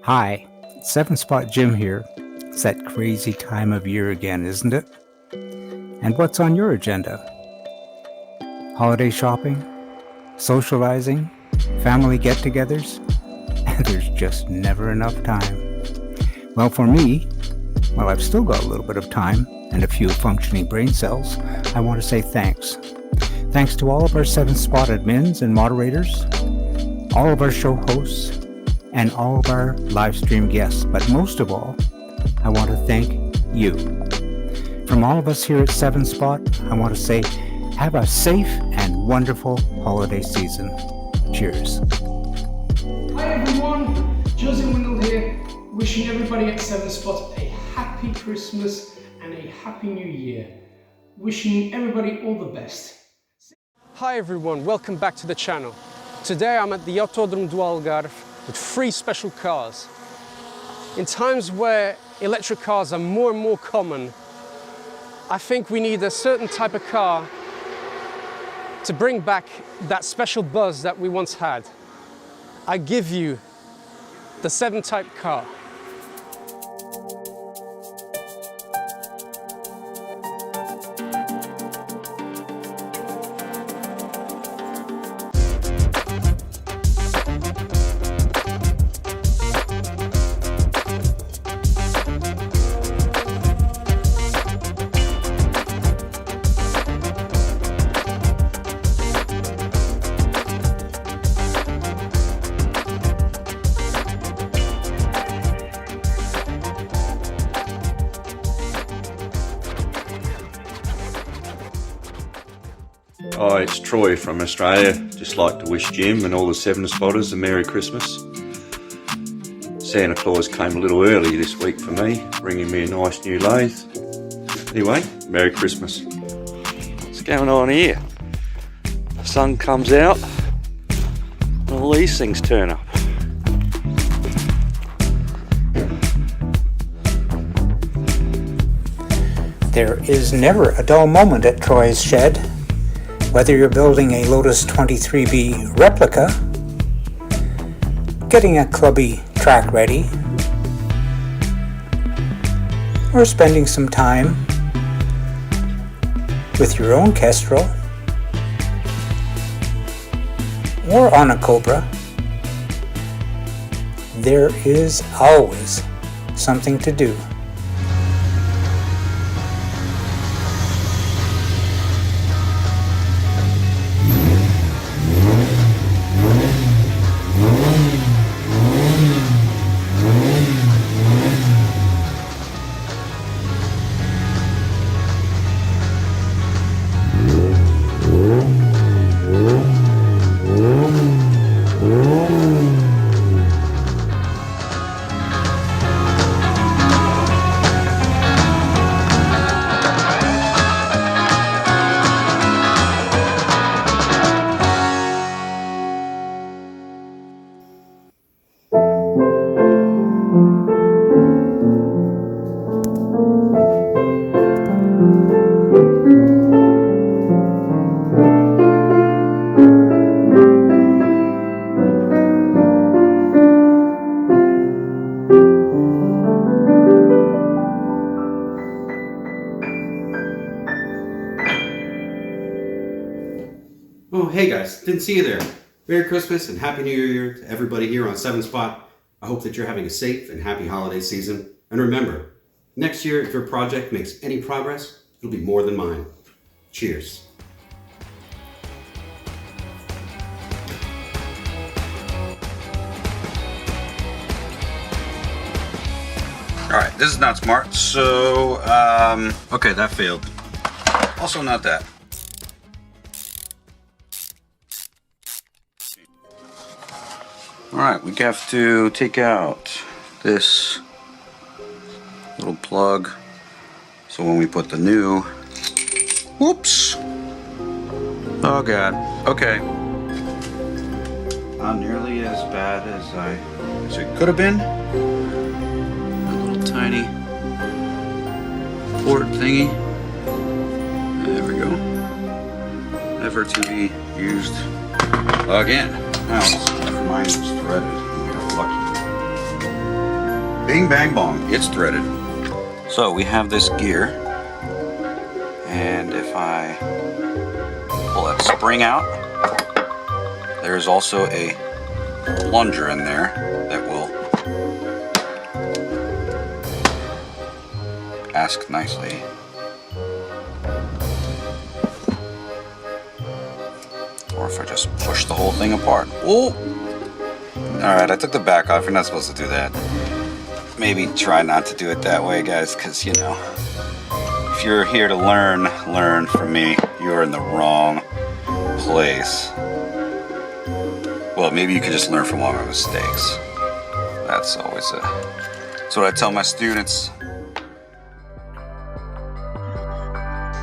Hi, 7 Spot Jim here. It's that crazy time of year again, isn't it? And what's on your agenda? Holiday shopping? Socializing? Family get-togethers? And there's just never enough time. Well, for me, while I've still got a little bit of time and a few functioning brain cells, I want to say thanks. Thanks to all of our 7 Spot admins and moderators, all of our show hosts, and all of our live stream guests. But most of all, I want to thank you. From all of us here at 7 Spot, I want to say have a safe and wonderful holiday season. Cheers. Hi everyone, Joseph Windle here, wishing everybody at 7 Spot a happy Christmas and a happy New Year. Wishing everybody all the best. Hi everyone, welcome back to the channel. Today I'm at the Autodromo do Algarve with 3 special cars. In times where electric cars are more and more common, I think we need a certain type of car to bring back that special buzz that we once had. I give you the 7 Type car. Hi, it's Troy from Australia. Just like to wish Jim and all the 7 Spotters a Merry Christmas. Santa Claus came a little early this week for me, bringing me a nice new lathe. Anyway, Merry Christmas. What's going on here? The sun comes out and all these things turn up. There is never a dull moment at Troy's shed. Whether you're building a Lotus 23B replica, getting a clubby track ready, or spending some time with your own Kestrel, or on a Cobra, there is always something to do. Oh, hey guys, didn't see you there. Merry Christmas and Happy New Year to everybody here on 7 Spot. I hope that you're having a safe and happy holiday season. And remember, next year, if your project makes any progress, it'll be more than mine. Cheers. Alright, this is not smart, so, okay, that failed. Also not that. Alright, we have to take out this little plug, so when we put the new, whoops, oh god, okay, not nearly as bad as it could have been. A little tiny port thingy, there we go, never to be used again. Now, never mind, it's threaded. Lucky. Bing, bang, bong. It's threaded. So we have this gear. And if I pull that spring out, there's also a plunger in there that will ask nicely. Or if I just push the whole thing apart. Oh! Alright, I took the back off. You're not supposed to do that. Maybe try not to do it that way, guys, because, you know, if you're here to learn from me, you're in the wrong place. Well, maybe you could just learn from all my mistakes. That's always that's what I tell my students.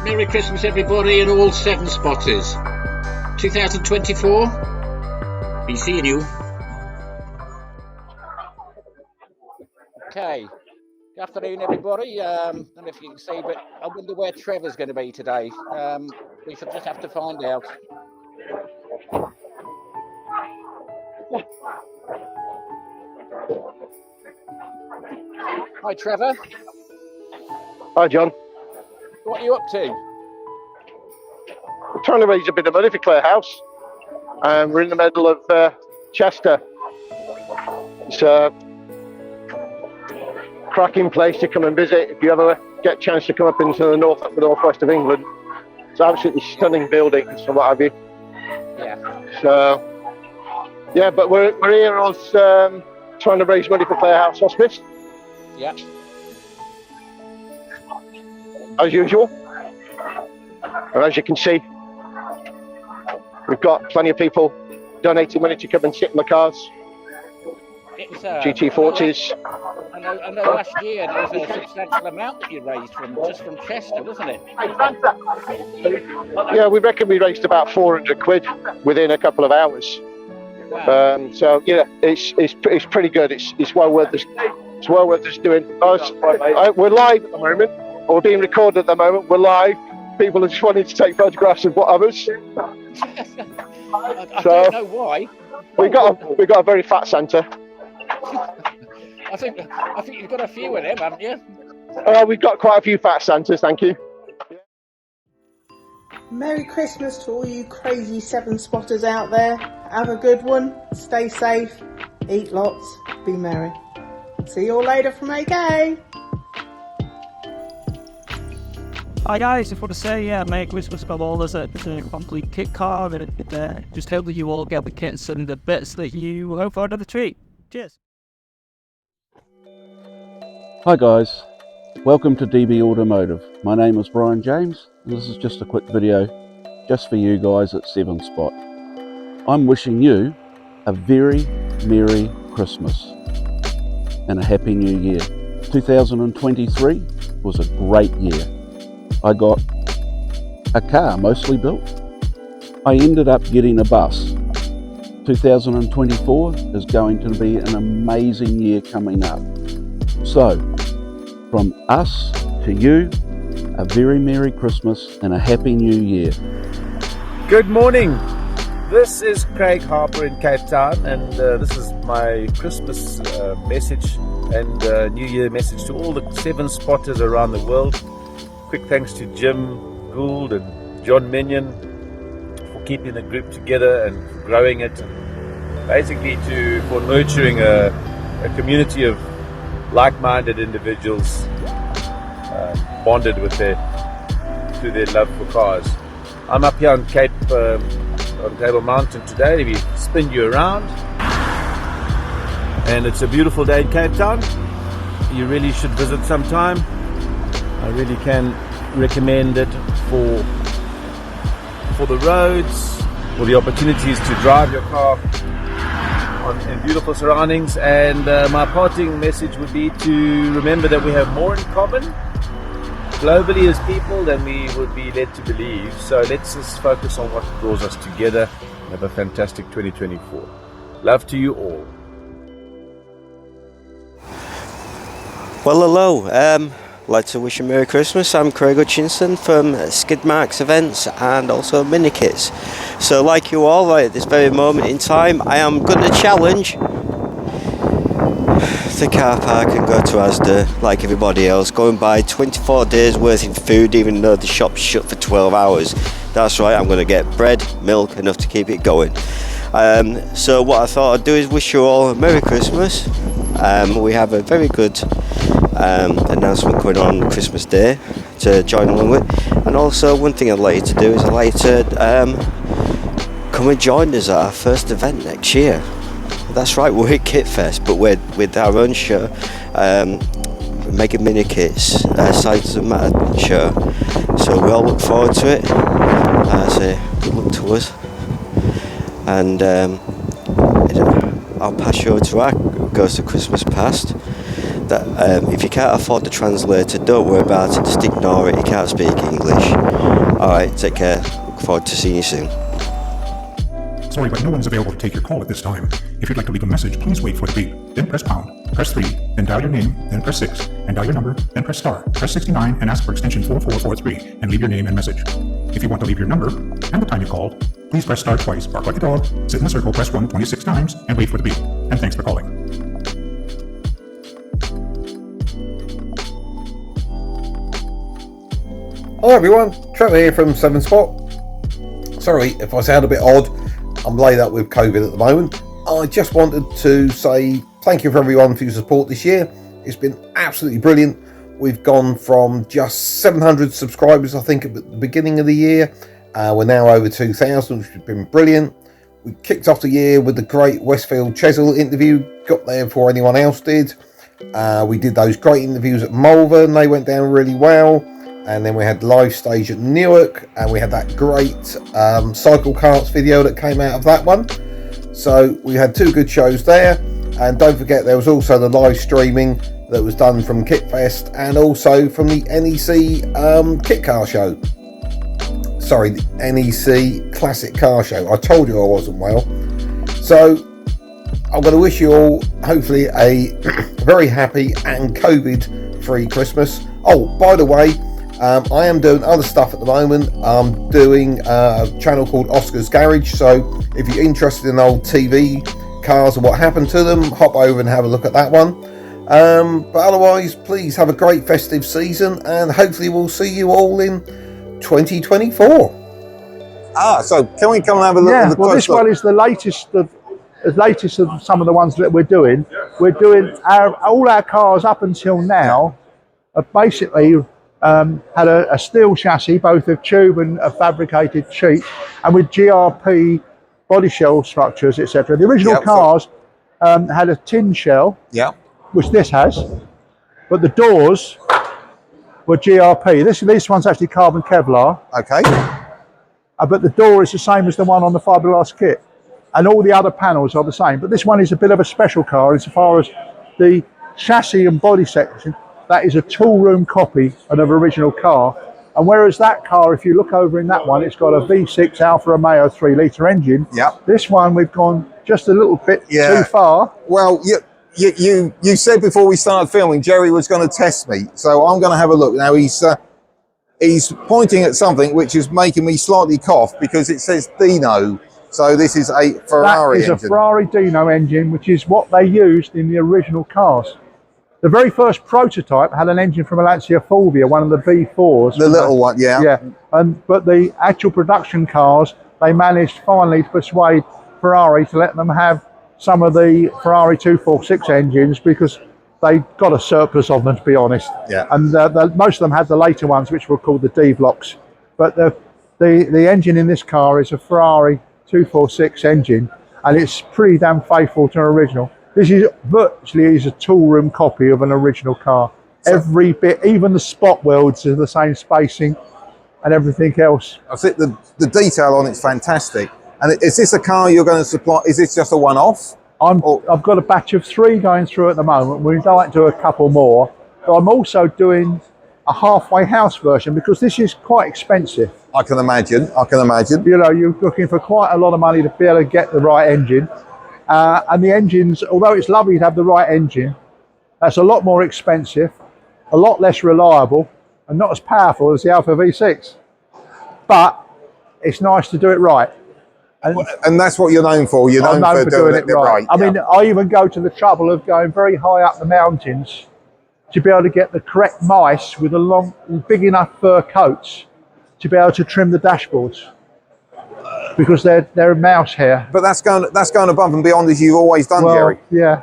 Merry Christmas, everybody, and all 7 spotters. 2024. Be seeing you. Okay. Good afternoon, everybody. I don't know if you can see, but I wonder where Trevor's going to be today. We shall just have to find out. Hi, Trevor. Hi, John. What are you up to? I'm trying to raise a bit of money for Clare House. We're in the middle of Chester. It's a cracking place to come and visit if you ever get a chance to come up into the northwest of England. It's an absolutely stunning buildings and what have you. Yeah. So, yeah, but we're here on trying to raise money for Clare House Hospice. Yeah. As usual. And as you can see, we've got plenty of people donating money to come and sit in the cars. It's, GT40s. I know last year there was a substantial amount that you raised from Chester, wasn't it? Yeah, we reckon we raised about 400 quid within a couple of hours. Wow. So yeah, it's pretty good. It's well worth us. It's well worth us doing. We're live at the moment, or we're being recorded at the moment. We're live. People are just wanting to take photographs of others. I don't know why. We got a very fat Santa. I think you've got a few of them, haven't you? We've got quite a few fat Santas, thank you. Merry Christmas to all you crazy 7 spotters out there. Have a good one, stay safe, eat lots, be merry. See you all later from AK. Hi guys, just want to say Merry Christmas from all us at the complete kit car, and just hope that you all get the kits and the bits that you hope for another treat. Cheers. Hi guys, welcome to DB Automotive. My name is Brian James, and this is just a quick video just for you guys at 7 Spot. I'm wishing you a very Merry Christmas and a Happy New Year. 2023 was a great year. I got a car mostly built. I ended up getting a bus. 2024 is going to be an amazing year coming up. So, from us to you, a very Merry Christmas and a Happy New Year. Good morning. This is Craig Harper in Cape Town, and this is my Christmas message and New Year message to all the 7 spotters around the world. Quick thanks to Jim Gould and John Minion for keeping the group together and growing it, and basically for nurturing a community of like-minded individuals bonded with their love for cars. I'm up here on on Table Mountain today. We spin you around, and it's a beautiful day in Cape Town. You really should visit sometime. I really can recommend it for the roads, for the opportunities to drive your car in beautiful surroundings. And my parting message would be to remember that we have more in common globally as people than we would be led to believe. So let's just focus on what draws us together and have a fantastic 2024. Love to you all. Well, hello. I'd like to wish you a Merry Christmas. I'm Craig Hutchinson from Skidmarks Events and also Minikits. So like you all, right at this very moment in time, I am going to challenge the car park and go to Asda like everybody else, go and buy 24 days worth of food even though the shop's shut for 12 hours. That's right, I'm going to get bread, milk, enough to keep it going. So what I thought I'd do is wish you all a Merry Christmas. We have a very good announcement going on Christmas Day to join along with, and also one thing I'd like you to do is I'd like you to come and join us at our first event next year. That's right, we're at Kit Fest, but we're with our own show, Mega Mini Kits, Sides of Matter show. So we all look forward to it. So good luck to us, and I'll pass you over to our Ghost of Christmas Past. That if you can't afford the translator, don't worry about it, just ignore it, you can't speak English. Alright, take care, look forward to seeing you soon. Sorry, but no one is available to take your call at this time. If you'd like to leave a message, please wait for the beep, then press pound, press 3, then dial your name, then press 6, and dial your number, then press star, press 69 and ask for extension 4443, and leave your name and message. If you want to leave your number and the time you called, please press star twice, bark like a dog, sit in a circle, press 1 26 times, and wait for the beep. And thanks for calling. Hello everyone, Trevor here from 7 Spot. Sorry if I sound a bit odd, I'm laid up with COVID at the moment. I just wanted to say thank you for everyone for your support this year. It's been absolutely brilliant. We've gone from just 700 subscribers I think at the beginning of the year. We're now over 2,000, which has been brilliant. We kicked off the year with the great Westfield Chesil interview, got there before anyone else did. We did those great interviews at Malvern, they went down really well. And then we had live stage at Newark, and we had that great cycle carts video that came out of that one. So we had 2 good shows there, and don't forget there was also the live streaming that was done from Kitfest and also from the NEC Kit Car Show. Sorry, the NEC Classic Car Show. I told you I wasn't well. So I'm going to wish you all hopefully a very happy and COVID-free Christmas. Oh, by the way, I am doing other stuff at the moment. I'm doing a channel called Oscar's Garage, so if you're interested in old TV cars and what happened to them, hop over and have a look at that one. But otherwise, please have a great festive season, and hopefully we'll see you all in 2024. So can we come and have a look at the well, this one is the latest of some of the ones that we're doing. We're doing all our cars up until now have basically had a steel chassis, both of tube and a fabricated sheet, and with GRP body shell structures, etc. The original cars had a tin shell, which this has, but the doors were GRP. This one's actually carbon Kevlar. Okay. But the door is the same as the one on the fiberglass kit, and all the other panels are the same. But this one is a bit of a special car as far as the chassis and body section. That is a tool room copy of an original car, and whereas that car, if you look over in that one, it's got a V6 Alfa Romeo 3-litre engine. This one we've gone just a little bit too far. Well, you said before we started filming Jerry was going to test me, so I'm going to have a look now. He's pointing at something which is making me slightly cough because it says Dino. So this is a Ferrari engine. That is a Ferrari Dino engine, which is what they used in the original cars. The very first prototype had an engine from a Lancia Fulvia, one of the V4s. The little one, yeah. But the actual production cars, they managed finally to persuade Ferrari to let them have some of the Ferrari 246 engines because they got a surplus of them, to be honest. And most of them had the later ones, which were called the D blocks. But the engine in this car is a Ferrari 246 engine, and it's pretty damn faithful to an original. This is virtually a tool room copy of an original car. Every bit, even the spot welds are the same spacing and everything else. I think the detail on it's fantastic. And is this a car you're going to supply? Is this just a one-off? I've got a batch of 3 going through at the moment. We'd like to do a couple more. But I'm also doing a halfway house version because this is quite expensive. I can imagine. You know, you're looking for quite a lot of money to be able to get the right engine. And the engines, although it's lovely to have the right engine, that's a lot more expensive, a lot less reliable, and not as powerful as the Alfa V6. But it's nice to do it right. And that's what you're known for. You're known for doing it right. I mean, I even go to the trouble of going very high up the mountains to be able to get the correct mice with a long, big enough fur coats to be able to trim the dashboards, because they're mouse hair. But that's going above and beyond as you've always done, well, Jerry. Yeah.